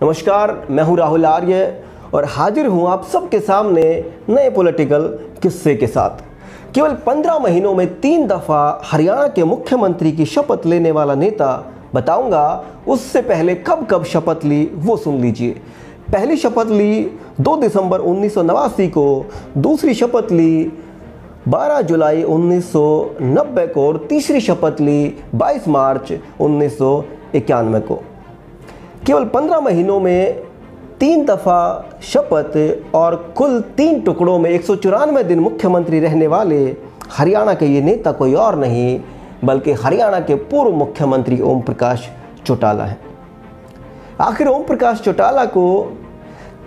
नमस्कार, मैं हूं राहुल आर्य और हाजिर हूं आप सबके सामने नए पॉलिटिकल किस्से के साथ। केवल 15 महीनों में 3 दफ़ा हरियाणा के मुख्यमंत्री की शपथ लेने वाला नेता बताऊंगा। उससे पहले कब कब शपथ ली वो सुन लीजिए। पहली शपथ ली 2 दिसंबर 1989 को, दूसरी शपथ ली 12 जुलाई 1990 को और तीसरी शपथ ली 22 मार्च 1991 को। केवल 15 महीनों में 3 दफ़ा शपथ और कुल 3 टुकड़ों में 194 दिन मुख्यमंत्री रहने वाले हरियाणा के ये नेता कोई और नहीं बल्कि हरियाणा के पूर्व मुख्यमंत्री ओम प्रकाश चौटाला हैं। आखिर ओम प्रकाश चौटाला को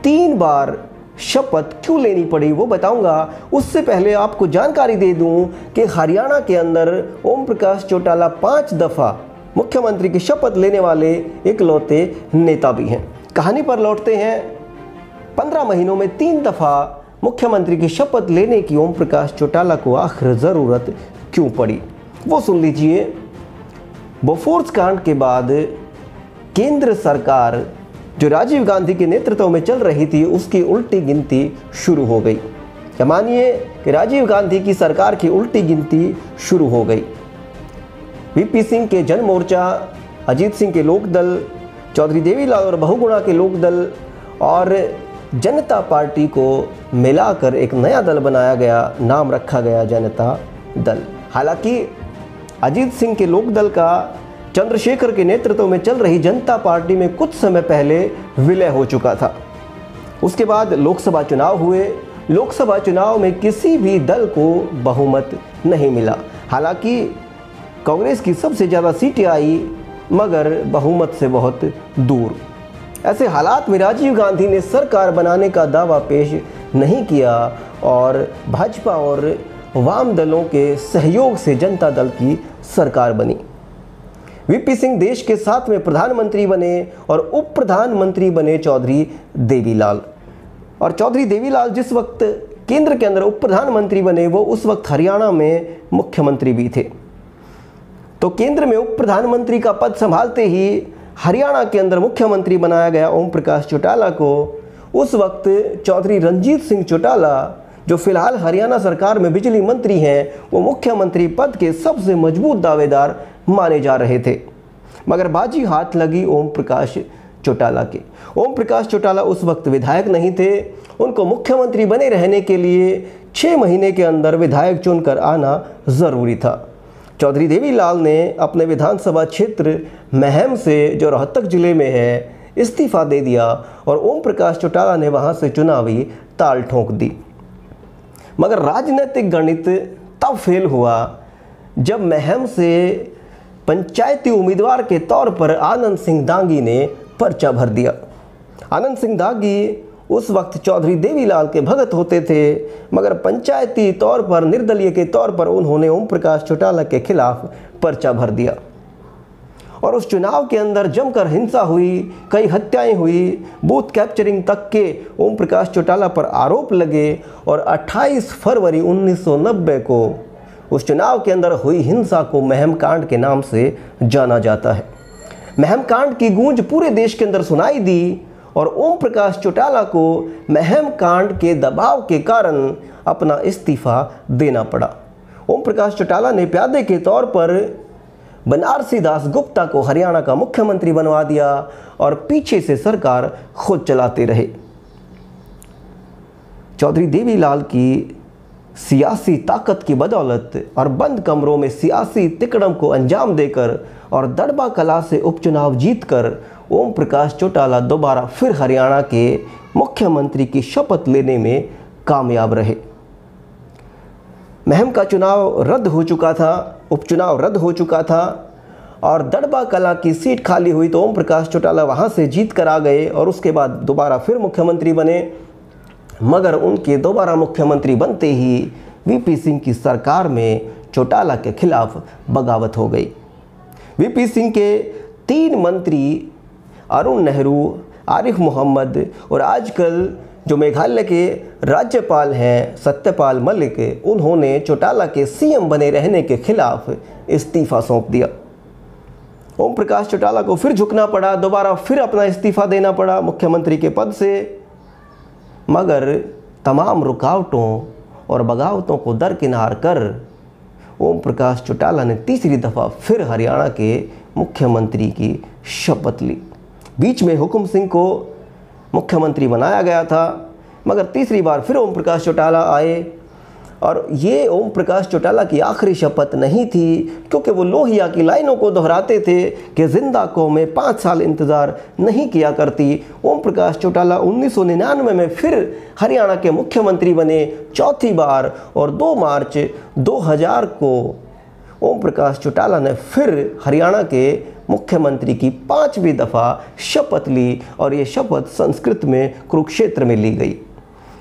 3 बार शपथ क्यों लेनी पड़ी वो बताऊंगा। उससे पहले आपको जानकारी दे दूं कि हरियाणा के अंदर ओम प्रकाश चौटाला 5 दफ़ा मुख्यमंत्री की शपथ लेने वाले इकलौते नेता भी हैं। कहानी पर लौटते हैं। 15 महीनों में 3 दफ़ा मुख्यमंत्री की शपथ लेने की ओम प्रकाश चौटाला को आखिर ज़रूरत क्यों पड़ी वो सुन लीजिए। बोफोर्स कांड के बाद केंद्र सरकार जो राजीव गांधी के नेतृत्व में चल रही थी उसकी उल्टी गिनती शुरू हो गई। या मानिए कि राजीव गांधी की सरकार की उल्टी गिनती शुरू हो गई। वीपी सिंह के जन मोर्चा, अजीत सिंह के लोकदल, चौधरी देवीलाल और बहुगुणा के लोकदल और जनता पार्टी को मिलाकर एक नया दल बनाया गया, नाम रखा गया जनता दल। हालांकि अजीत सिंह के लोकदल का चंद्रशेखर के नेतृत्व में चल रही जनता पार्टी में कुछ समय पहले विलय हो चुका था। उसके बाद लोकसभा चुनाव हुए। लोकसभा चुनाव में किसी भी दल को बहुमत नहीं मिला। हालांकि कांग्रेस की सबसे ज़्यादा सीटें आई मगर बहुमत से बहुत दूर। ऐसे हालात में राजीव गांधी ने सरकार बनाने का दावा पेश नहीं किया और भाजपा और वाम दलों के सहयोग से जनता दल की सरकार बनी। वीपी सिंह देश के 7वें प्रधानमंत्री बने और उप प्रधानमंत्री बने चौधरी देवीलाल। और चौधरी देवीलाल जिस वक्त केंद्र के अंदर उप प्रधानमंत्री बने वो उस वक्त हरियाणा में मुख्यमंत्री भी थे। तो केंद्र में उप प्रधानमंत्री का पद संभालते ही हरियाणा के अंदर मुख्यमंत्री बनाया गया ओम प्रकाश चौटाला को। उस वक्त चौधरी रणजीत सिंह चौटाला जो फिलहाल हरियाणा सरकार में बिजली मंत्री हैं वो मुख्यमंत्री पद के सबसे मजबूत दावेदार माने जा रहे थे। मगर बाजी हाथ लगी ओम प्रकाश चौटाला के। ओम प्रकाश चौटाला उस वक्त विधायक नहीं थे। उनको मुख्यमंत्री बने रहने के लिए 6 महीने के अंदर विधायक चुनकर आना ज़रूरी था। चौधरी देवीलाल ने अपने विधानसभा क्षेत्र महम से जो रोहतक जिले में है इस्तीफा दे दिया और ओम प्रकाश चौटाला ने वहां से चुनावी ताल ठोंक दी। मगर राजनीतिक गणित तब फेल हुआ जब महम से पंचायती उम्मीदवार के तौर पर आनंद सिंह दांगी ने पर्चा भर दिया। आनंद सिंह दांगी उस वक्त चौधरी देवीलाल के भगत होते थे मगर पंचायती तौर पर निर्दलीय के तौर पर उन्होंने ओम प्रकाश चौटाला के खिलाफ पर्चा भर दिया। और उस चुनाव के अंदर जमकर हिंसा हुई, कई हत्याएं हुई, बूथ कैप्चरिंग तक के ओम प्रकाश चौटाला पर आरोप लगे और 28 फरवरी 1990 को उस चुनाव के अंदर हुई हिंसा को महम कांड के नाम से जाना जाता है। महम कांड की गूंज पूरे देश के अंदर सुनाई दी और ओम प्रकाश चौटाला को महम कांड के दबाव के कारण अपना इस्तीफा देना पड़ा। ओम प्रकाश चौटाला ने प्यादे के तौर पर बनारसी दास गुप्ता को हरियाणा का मुख्यमंत्री बनवा दिया और पीछे से सरकार खुद चलाते रहे। चौधरी देवीलाल की सियासी ताकत की बदौलत और बंद कमरों में सियासी तिकड़म को अंजाम देकर और दड़बा कला से उपचुनाव जीतकर ओम प्रकाश चौटाला दोबारा फिर हरियाणा के मुख्यमंत्री की शपथ लेने में कामयाब रहे। महम का चुनाव रद्द हो चुका था, उपचुनाव रद्द हो चुका था और दड़बा कला की सीट खाली हुई तो ओम प्रकाश चौटाला वहां से जीत कर आ गए और उसके बाद दोबारा फिर मुख्यमंत्री बने। मगर उनके दोबारा मुख्यमंत्री बनते ही वीपी सिंह की सरकार में चौटाला के खिलाफ बगावत हो गई। वीपी सिंह के 3 मंत्री अरुण नेहरू, आरिफ मोहम्मद और आजकल जो मेघालय के राज्यपाल हैं सत्यपाल मलिक, उन्होंने चौटाला के सीएम बने रहने के खिलाफ इस्तीफा सौंप दिया। ओम प्रकाश चौटाला को फिर झुकना पड़ा, दोबारा फिर अपना इस्तीफा देना पड़ा मुख्यमंत्री के पद से। मगर तमाम रुकावटों और बगावतों को दरकिनार कर ओम प्रकाश चौटाला ने तीसरी दफ़ा फिर हरियाणा के मुख्यमंत्री की शपथ ली। बीच में हुकुम सिंह को मुख्यमंत्री बनाया गया था, मगर तीसरी बार फिर ओम प्रकाश चौटाला आए। और ये ओम प्रकाश चौटाला की आखिरी शपथ नहीं थी, क्योंकि वो लोहिया की लाइनों को दोहराते थे कि जिंदा कौमें 5 साल इंतज़ार नहीं किया करती। ओम प्रकाश चौटाला 1999 में फिर हरियाणा के मुख्यमंत्री बने, चौथी बार, और 2 मार्च 2000 को ओम प्रकाश चौटाला ने फिर हरियाणा के मुख्यमंत्री की 5वीं दफ़ा शपथ ली, और ये शपथ संस्कृत में कुरुक्षेत्र में ली गई।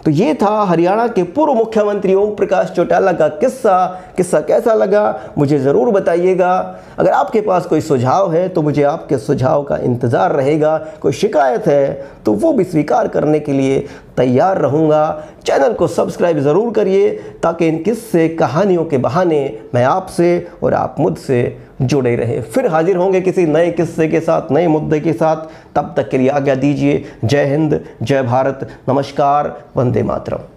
तो ये था हरियाणा के पूर्व मुख्यमंत्री ओम प्रकाश चौटाला का किस्सा कैसा लगा मुझे ज़रूर बताइएगा। अगर आपके पास कोई सुझाव है तो मुझे आपके सुझाव का इंतज़ार रहेगा। कोई शिकायत है तो वो भी स्वीकार करने के लिए तैयार रहूँगा। चैनल को सब्सक्राइब ज़रूर करिए, ताकि इन किस्से कहानियों के बहाने मैं आपसे और आप मुझसे जुड़े रहें। फिर हाजिर होंगे किसी नए किस्से के साथ, नए मुद्दे के साथ। तब तक के लिए आज्ञा दीजिए। जय हिंद, जय भारत, नमस्कार, वंदे मातरम।